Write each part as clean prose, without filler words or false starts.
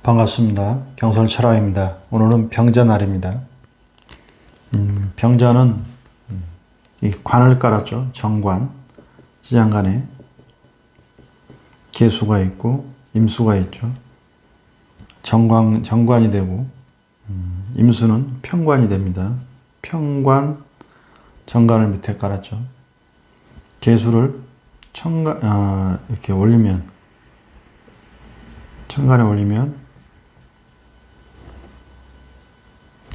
반갑습니다. 경솔철학입니다. 오늘은 병자날입니다. 병자는 이 관을 깔았죠. 정관, 시장관에 계수가 있고 임수가 있죠. 정관이 되고 임수는 평관이 됩니다. 평관, 정관을 밑에 깔았죠. 계수를 이렇게 올리면, 천간에 올리면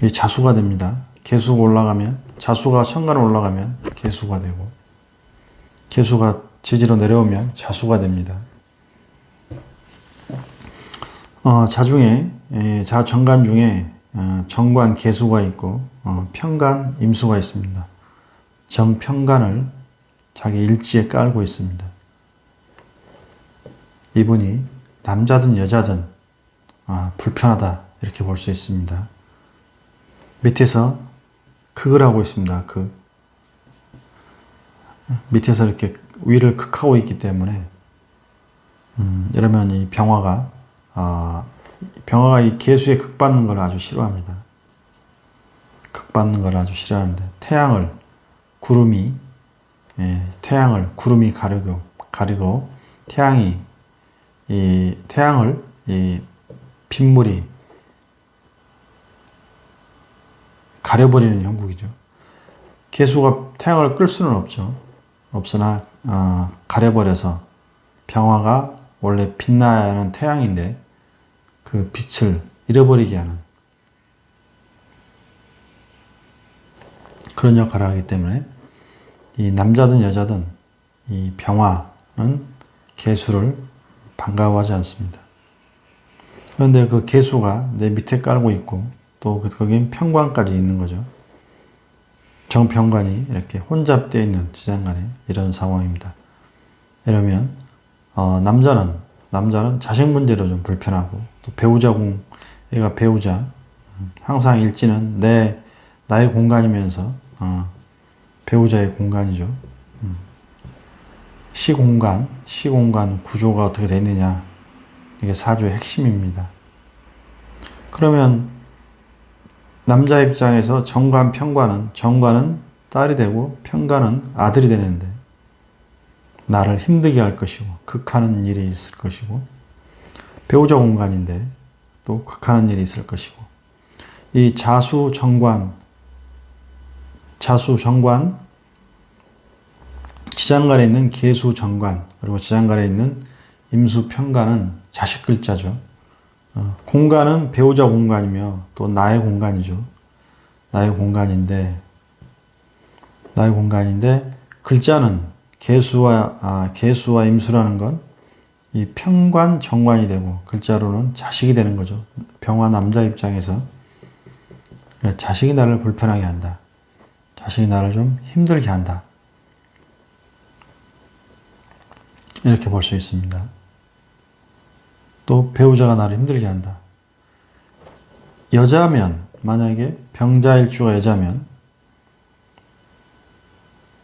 이 자수가 됩니다. 계수가 올라가면, 자수가 천간에 올라가면 계수가 되고, 계수가 지지로 내려오면 자수가 됩니다. 정관 중에 정관 계수가 있고 평관 임수가 있습니다. 정평관을 자기 일지에 깔고 있습니다. 이분이 남자든 여자든 불편하다 이렇게 볼 수 있습니다. 밑에서 극을 하고 있습니다. 밑에서 이렇게 위를 극하고 있기 때문에 이러면 이 병화가 이 계수에 극받는 걸 아주 싫어합니다. 극받는 걸 아주 싫어하는데 태양을 구름이 가리고 태양을 빗물이 가려버리는 형국이죠. 계수가 태양을 끌 수는 없죠. 없으나 가려버려서 병화가 원래 빛나야 하는 태양인데 그 빛을 잃어버리게 하는 그런 역할을 하기 때문에 이 남자든 여자든 이 병화는 계수를 반가워하지 않습니다. 그런데 그 계수가 내 밑에 깔고 있고 또 거긴 평관까지 있는 거죠. 정평관이 이렇게 혼잡되어 있는 지장간에 이런 상황입니다. 이러면 남자는 자식 문제로 좀 불편하고 또 얘가 배우자 항상 일지는 나의 공간이면서 배우자의 공간이죠. 시공간 구조가 어떻게 되어 있느냐 이게 사주의 핵심입니다. 그러면 남자 입장에서 정관, 정관은 딸이 되고 평관은 아들이 되는데 나를 힘들게 할 것이고 극하는 일이 있을 것이고 배우자 공간인데 또 극하는 일이 있을 것이고 이 자수, 정관 지장간에 있는 계수, 정관 그리고 지장간에 있는 임수, 평관은 자식 글자죠. 공간은 배우자 공간이며 또 나의 공간이죠. 나의 공간인데 글자는 계수와 임수라는 건 이 평관, 정관이 되고 글자로는 자식이 되는 거죠. 병화 남자 입장에서 자식이 나를 불편하게 한다. 자식이 나를 좀 힘들게 한다. 이렇게 볼 수 있습니다. 또 배우자가 나를 힘들게 한다. 여자면 만약에 병자일주가 여자면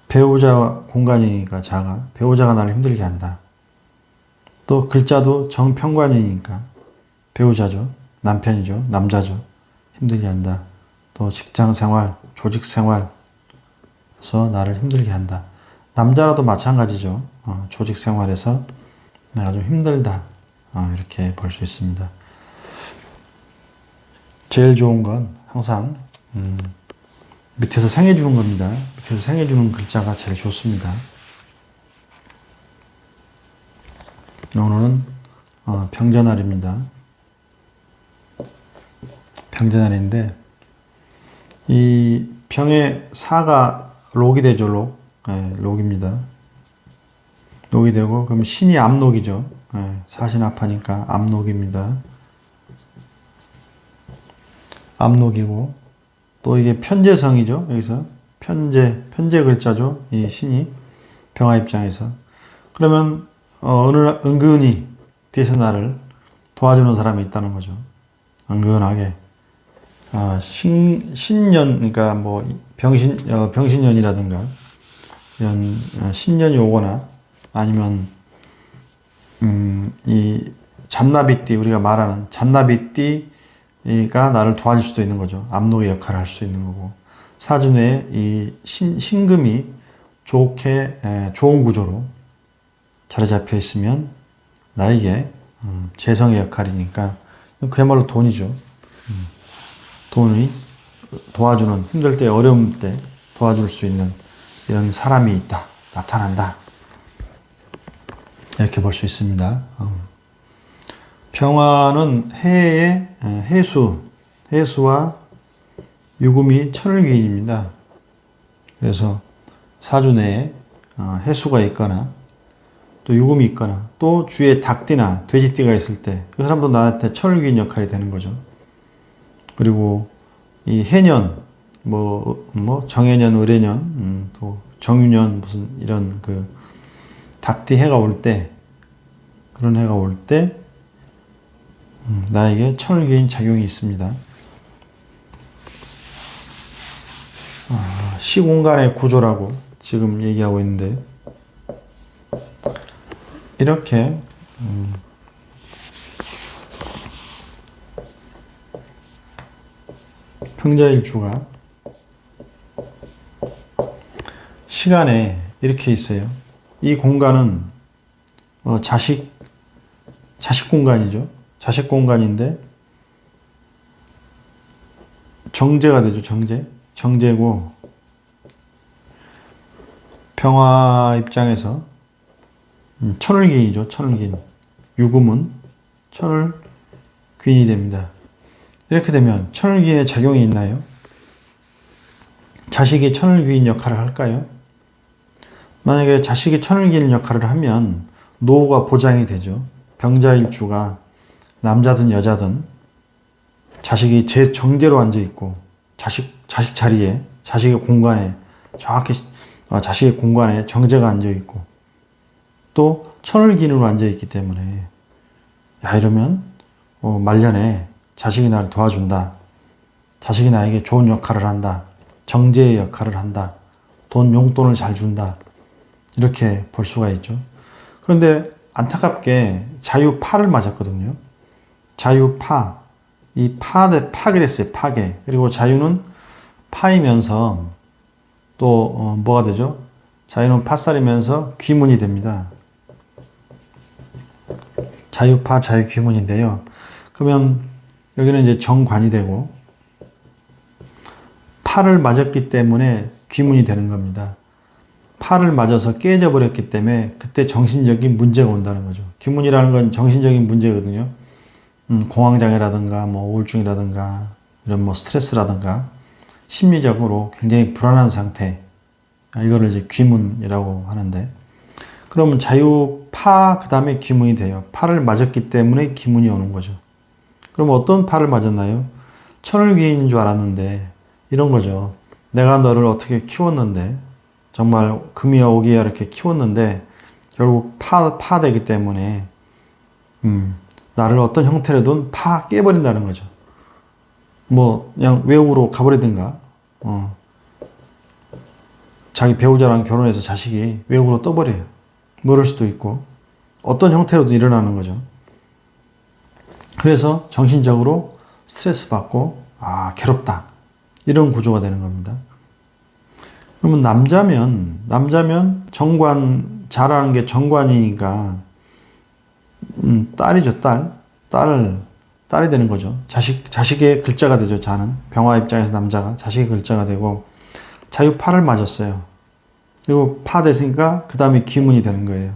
배우자 공간이니까 배우자가 나를 힘들게 한다. 또 글자도 정평관이니까 배우자죠. 남편이죠. 남자죠. 힘들게 한다. 또 직장생활, 조직생활에서 나를 힘들게 한다. 남자라도 마찬가지죠. 조직생활에서 내가 좀 힘들다. 이렇게 볼 수 있습니다. 제일 좋은 건 항상 밑에서 생해주는 겁니다. 밑에서 생해주는 글자가 제일 좋습니다. 오늘은 병자날입니다. 병자날인데 이 병의 사가 록이 되죠. 록입니다. 록이 되고 그럼 신이 암록이죠. 사신합하니까 암록입니다. 암록이고 또 이게 편재성이죠. 여기서 편재 글자죠. 이 신이 병화 입장에서 그러면 은근히 뒤에서 나를 도와주는 사람이 있다는 거죠. 은근하게 신년 그러니까 뭐 병신년이라든가 이런 신년이 오거나 아니면 이 잔나비띠, 우리가 말하는 잔나비띠가 나를 도와줄 수도 있는 거죠. 압록의 역할을 할 수 있는 거고, 사주에 이 신금이 좋은 구조로 자리 잡혀 있으면 나에게 재성의 역할이니까 그야말로 돈이죠. 돈이 도와주는, 힘들 때, 어려움 때 도와줄 수 있는 이런 사람이 있다, 나타난다, 이렇게 볼 수 있습니다. 평화는 해의 해수와 유금이 천을귀인입니다. 그래서 사주 내에 해수가 있거나 또 유금이 있거나 또 주위에 닭띠나 돼지띠가 있을 때 그 사람도 나한테 천을귀인 역할이 되는 거죠. 그리고 이 해년, 정해년, 을해년, 또 정유년, 무슨 이런 그 닭띠 해가 올 때, 그런 해가 올 때 나에게 천을귀인 작용이 있습니다. 시공간의 구조라고 지금 얘기하고 있는데, 이렇게 평자일주가 시간에 이렇게 있어요. 이 공간은 자식 공간이죠. 자식 공간인데 정제가 되죠. 정제고, 평화 입장에서 천을귀인이죠. 천을귀인. 유금은 천을귀인이 됩니다. 이렇게 되면 천을귀인의 작용이 있나요? 자식이 천을귀인 역할을 할까요? 만약에 자식이 천을귀인 역할을 하면 노후가 보장이 되죠. 병자일주가 남자든 여자든 자식이 제 정제로 앉아 있고, 자식 자리에, 자식의 공간에 정확히 자식의 공간에 정제가 앉아 있고, 또 천을귀인으로 앉아 있기 때문에, 이러면 말년에 자식이 나를 도와준다, 자식이 나에게 좋은 역할을 한다, 정제의 역할을 한다, 용돈을 잘 준다, 이렇게 볼 수가 있죠. 그런데 안타깝게 자유파를 맞았거든요. 자유파, 이 파괴 됐어요. 파괴. 그리고 자유는 파이면서 또 뭐가 되죠? 자유는 파살이면서 귀문이 됩니다. 자유파, 자유귀문인데요. 그러면 여기는 이제 정관이 되고, 파를 맞았기 때문에 귀문이 되는 겁니다. 파를 맞아서 깨져 버렸기 때문에 그때 정신적인 문제가 온다는 거죠. 귀문이라는 건 정신적인 문제거든요. 공황장애라든가 우울증이라든가 이런 스트레스라든가 심리적으로 굉장히 불안한 상태, 이거를 이제 귀문이라고 하는데, 그러면 자유파 그 다음에 귀문이 돼요. 파를 맞았기 때문에 귀문이 오는 거죠. 그럼 어떤 파를 맞았나요? 천을귀인인 줄 알았는데 이런 거죠. 내가 너를 어떻게 키웠는데, 정말 금이야 오기야 이렇게 키웠는데 결국 파되기 때문에 나를 어떤 형태로든 깨버린다는 거죠. 그냥 외국으로 가버리든가, 자기 배우자랑 결혼해서 자식이 외국으로 떠버려요. 그럴 수도 있고, 어떤 형태로도 일어나는 거죠. 그래서 정신적으로 스트레스 받고, 괴롭다, 이런 구조가 되는 겁니다. 그러면 남자면 정관, 잘하는 게 정관이니까 딸이죠. 딸이 되는 거죠. 자식의 글자가 되죠. 자는 병화 입장에서 남자가 자식의 글자가 되고, 자유파를 맞았어요. 그리고 파 됐으니까 그 다음에 귀문이 되는 거예요.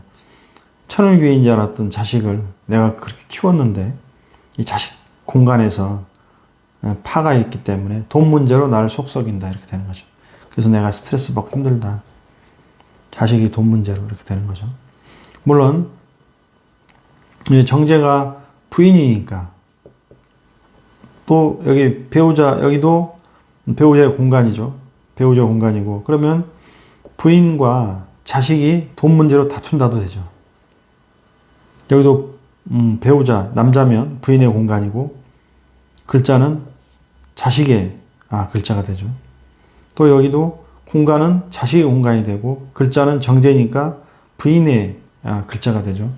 천을귀인인 줄 알았던 자식을 내가 그렇게 키웠는데 이 자식 공간에서 파가 있기 때문에 돈 문제로 나를 속썩인다, 이렇게 되는 거죠. 그래서 내가 스트레스 받고 힘들다, 자식이 돈 문제로, 이렇게 되는 거죠. 물론 정제가 부인이니까, 또 여기 여기도 배우자의 공간이죠. 배우자 공간이고, 그러면 부인과 자식이 돈 문제로 다툰다도 되죠. 여기도 배우자, 남자면 부인의 공간이고, 글자는 자식의 글자가 되죠. 또 여기도 공간은 자식의 공간이 되고, 글자는 정제니까 부인의 글자가 되죠.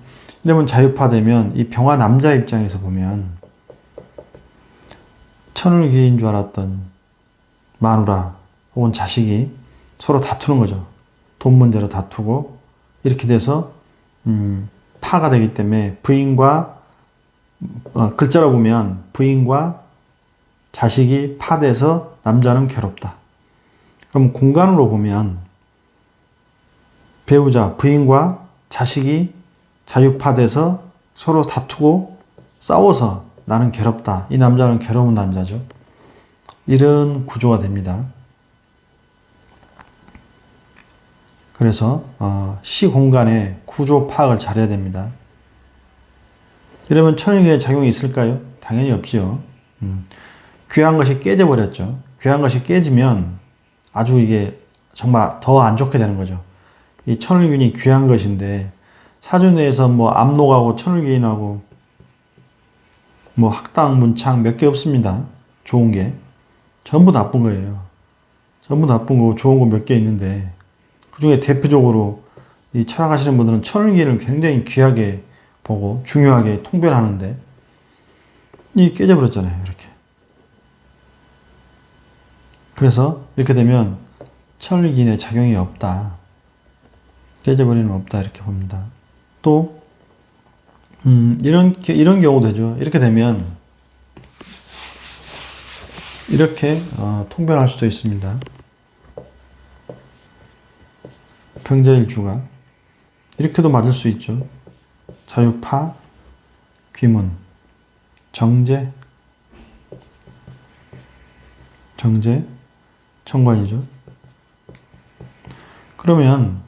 이러면 자유파되면 이 병화 남자 입장에서 보면 천을귀인 줄 알았던 마누라 혹은 자식이 서로 다투는 거죠. 돈 문제로 다투고 이렇게 돼서 파가 되기 때문에 부인과 글자로 보면 부인과 자식이 파돼서 남자는 괴롭다. 그럼 공간으로 보면 배우자 부인과 자식이 자유파돼서 서로 다투고 싸워서 나는 괴롭다. 이 남자는 괴로운 남자죠. 이런 구조가 됩니다. 그래서 시 공간의 구조 파악을 잘해야 됩니다. 이러면 천일기의 작용이 있을까요? 당연히 없지요. 귀한 것이 깨져버렸죠. 귀한 것이 깨지면 아주 이게 정말 더 안 좋게 되는 거죠. 이 천을균이 귀한 것인데 사주내에서 뭐 압록하고 천을균하고 뭐 학당, 문창 몇 개 없습니다. 좋은 게. 전부 나쁜 거예요. 전부 나쁜 거고 좋은 거 몇 개 있는데 그 중에 대표적으로 이 철학하시는 분들은 천을기를 굉장히 귀하게 보고 중요하게 통변하는데 이 깨져버렸잖아요. 이렇게. 그래서 이렇게 되면 천을기인의 작용이 없다. 깨져버리는 없다. 이렇게 봅니다. 또 이런 경우도 되죠. 이렇게 되면 이렇게 통변할 수도 있습니다. 병자일주가 이렇게도 맞을 수 있죠. 자유파, 귀문, 정제, 천관이죠. 그러면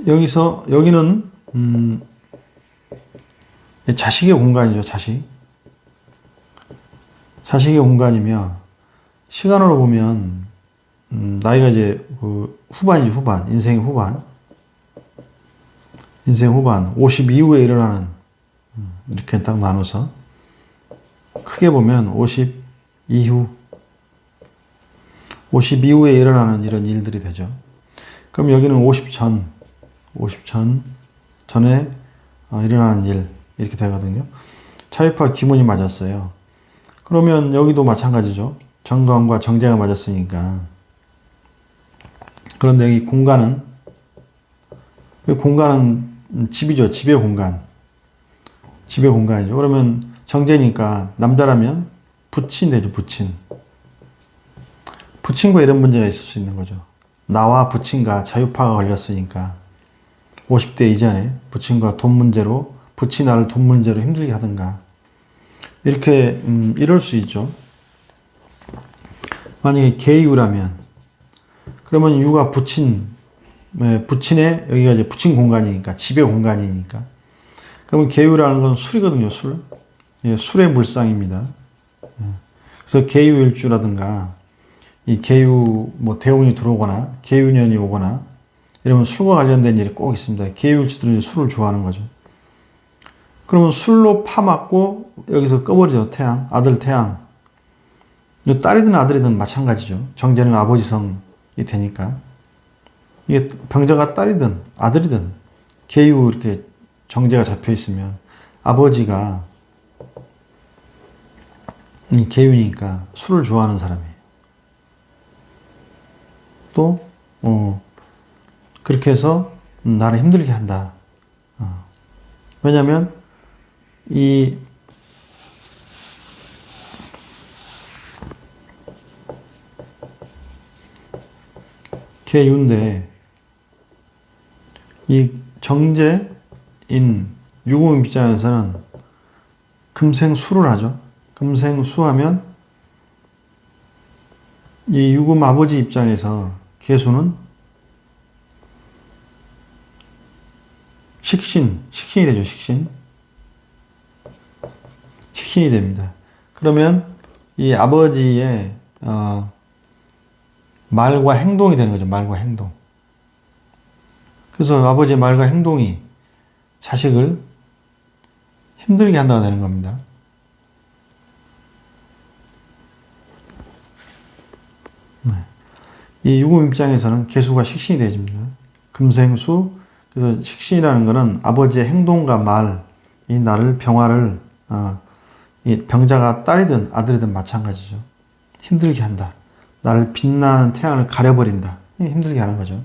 여기는 자식의 공간이죠. 자식의 공간이며 시간으로 보면 나이가 이제 후반이지 후반. 인생 후반 50 이후에 일어나는 이렇게 딱 나눠서 크게 보면 50 이후에 일어나는 이런 일들이 되죠. 그럼 여기는 50 전에 일어나는 일 이렇게 되거든요. 자유파 기문이 맞았어요. 그러면 여기도 마찬가지죠. 정관과 정제가 맞았으니까. 그런데 여기 공간은 집이죠. 집의 공간이죠. 그러면 정제니까 남자라면 부친 되죠. 부친과 이런 문제가 있을 수 있는 거죠. 나와 부친과 자유파가 걸렸으니까 50대 이전에 부친과 돈 문제로 부친 나를 돈 문제로 힘들게 하든가 이렇게 이럴 수 있죠. 만약에 계유라면 그러면 유가 부친의 여기가 이제 부친 공간이니까 집의 공간이니까 그러면 계유라는 건 술이거든요. 술의 물상입니다. 그래서 계유일주라든가 이 계유 뭐 대운이 들어오거나 계유년이 오거나 이러면 술과 관련된 일이 꼭 있습니다. 계유일주들은 술을 좋아하는 거죠. 그러면 술로 파맞고 여기서 꺼버리죠. 아들 태양. 딸이든 아들이든 마찬가지죠. 정제는 아버지성이 되니까. 이게 병자가 딸이든 아들이든 계유 이렇게 정제가 잡혀 있으면 아버지가 이 계유니까 술을 좋아하는 사람이에요. 또 그렇게 해서 나를 힘들게 한다. 왜냐하면 이 계유인데 이 정제인 유금 입장에서는 금생수를 하죠. 금생수하면 이 유금 아버지 입장에서 계수는 식신이 되죠. 식신이 됩니다. 그러면 이 아버지의 말과 행동이 되는 거죠. 말과 행동. 그래서 아버지의 말과 행동이 자식을 힘들게 한다고 되는 겁니다. 이 유금 입장에서는 계수가 식신이 되어집니다. 금생수, 그래서 식신이라는 것은 아버지의 행동과 말, 이 나를 병화를 이 병자가 딸이든 아들이든 마찬가지죠. 힘들게 한다. 나를 빛나는 태양을 가려버린다. 힘들게 하는 거죠.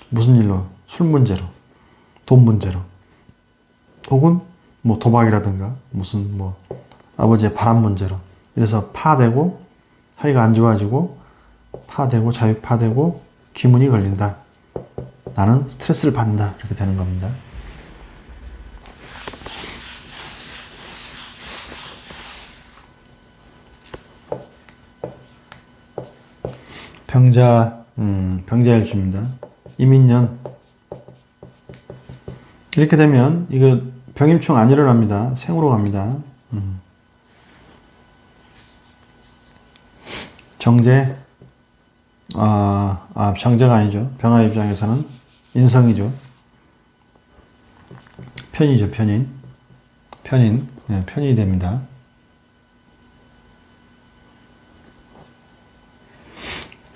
무슨 일로? 술 문제로, 돈 문제로, 혹은 뭐 도박이라든가 무슨 뭐 아버지의 바람 문제로. 이래서 파되고 사이가 안 좋아지고 파되고 자유파되고 기문이 걸린다. 나는 스트레스를 받는다. 이렇게 되는 겁니다. 병자일주입니다. 이민년. 이렇게 되면 이거 병임충 안 일어납니다. 생으로 갑니다. 정제. 정제가 아니죠. 병화 입장에서는 인성이죠. 편이죠. 편인. 편인이 됩니다.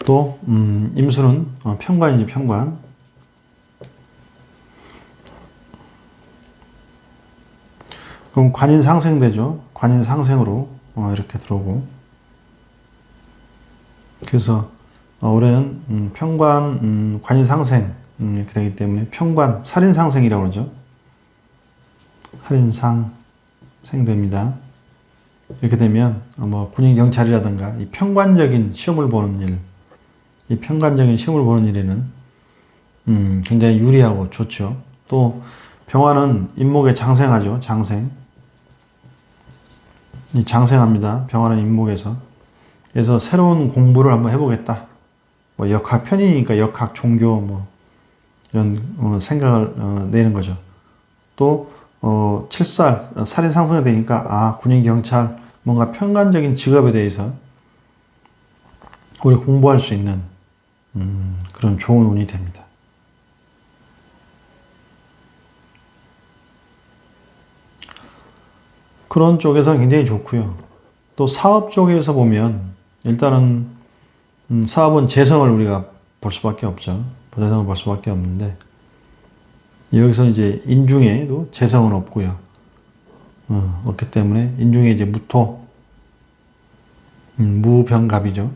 또 임수는 편관이죠. 편관. 그럼 관인 상생되죠. 관인 상생으로 이렇게 들어오고. 그래서 올해는 편관, 관인 상생 이렇게 되기 때문에 편관, 살인 상생이라고 그러죠. 살인 상생됩니다. 이렇게 되면 뭐 군인 경찰이라든가 이 편관적인 시험을 보는 일, 이 편관적인 시험을 보는 일에는 굉장히 유리하고 좋죠. 또 병화는 인목에 장생하죠. 장생. 이 장생합니다. 병화는 인목에서. 그래서 새로운 공부를 한번 해보겠다. 뭐 역학 편이니까 역학 종교 뭐 이런 생각을 내는 거죠. 또 7살 살인 상승이 되니까 군인 경찰 뭔가 편관적인 직업에 대해서 우리 공부할 수 있는 그런 좋은 운이 됩니다. 그런 쪽에서는 굉장히 좋고요. 또 사업 쪽에서 보면 일단은 사업은 재성을 우리가 볼 수밖에 없죠. 재성을 볼 수밖에 없는데 여기서 이제 인중에도 재성은 없고요. 없기 때문에 인중에 이제 무토, 무병갑이죠.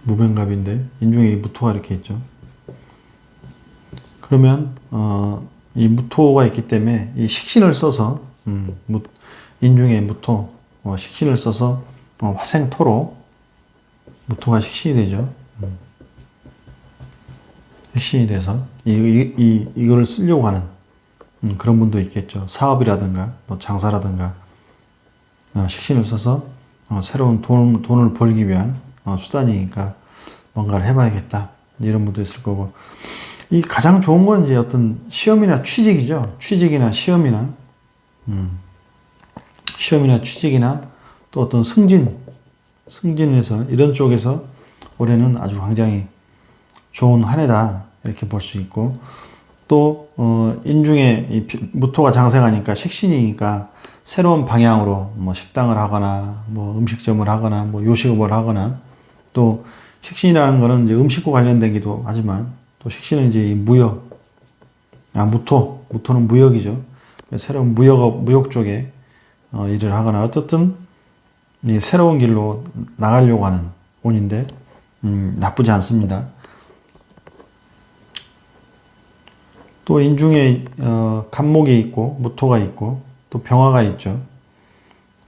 무병갑인데 인중에 무토가 이렇게 있죠. 그러면 이 무토가 있기 때문에 이 식신을 써서 인중에 무토 식신을 써서 화생토로 무토가 식신이 되죠. 식신이 돼서 이거를 쓰려고 하는 그런 분도 있겠죠. 사업이라든가 뭐 장사라든가 식신을 써서 새로운 돈을 벌기 위한 수단이니까 뭔가를 해봐야겠다. 이런 분도 있을 거고. 이 가장 좋은 건 이제 어떤 시험이나 취직이죠. 취직이나 시험이나 취직이나 또 어떤 승진에서 이런 쪽에서 올해는 아주 굉장히 좋은 한 해다 이렇게 볼 수 있고 또 인중에 이 무토가 장생하니까 식신이니까 새로운 방향으로 뭐 식당을 하거나 뭐 음식점을 하거나 뭐 요식업을 하거나 또 식신이라는 거는 이제 음식과 관련되기도 하지만 또 식신은 이제 이 무토는 무역이죠. 새로운 무역 쪽에 일을 하거나 어쨌든 이 새로운 길로 나가려고 하는 운인데 나쁘지 않습니다. 또 인중에 간목이 있고 무토가 있고 또 병화가 있죠.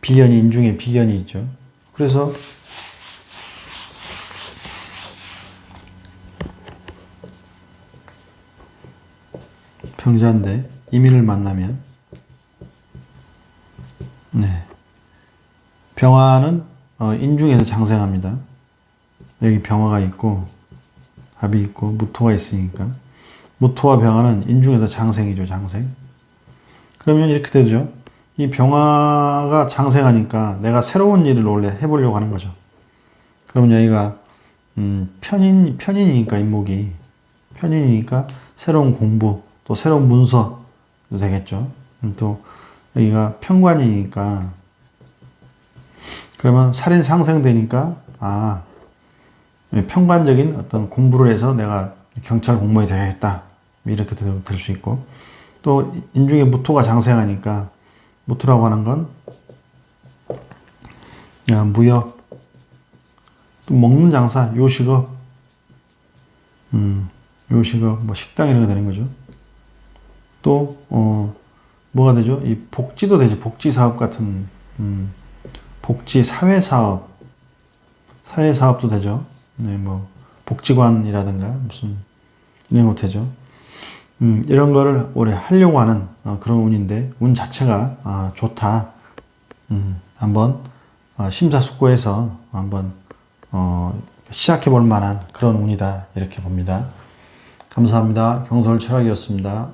비견이 인중에 비견이 있죠. 그래서 병자인데 이민을 만나면 병화는 인중에서 장생합니다. 여기 병화가 있고 합이 있고 무토가 있으니까 무토와 병화는 인중에서 장생이죠. 장생. 그러면 이렇게 되죠. 이 병화가 장생하니까 내가 새로운 일을 원래 해보려고 하는 거죠. 그러면 여기가 편인이니까 인목이 편인이니까 새로운 공부 또 새로운 문서도 되겠죠. 또 여기가 편관이니까 그러면 살인 상생되니까 편관적인 어떤 공부를 해서 내가 경찰 공무원이 되겠다 이렇게 될 수 있고, 또 인중에 무토가 장생하니까 무토라고 하는 건 무역, 또 먹는 장사, 요식업, 요식업, 뭐 식당 이런 거 되는 거죠. 또 뭐가 되죠? 이 복지도 되죠. 복지 사업 같은 복지 사회 사업도 되죠. 네, 뭐 복지관이라든가 무슨 이런 거 되죠. 이런 거를 올해 하려고 하는 그런 운인데, 운 자체가 좋다. 한번 심사숙고해서 한번 시작해 볼 만한 그런 운이다, 이렇게 봅니다. 감사합니다. 경솔철학이었습니다.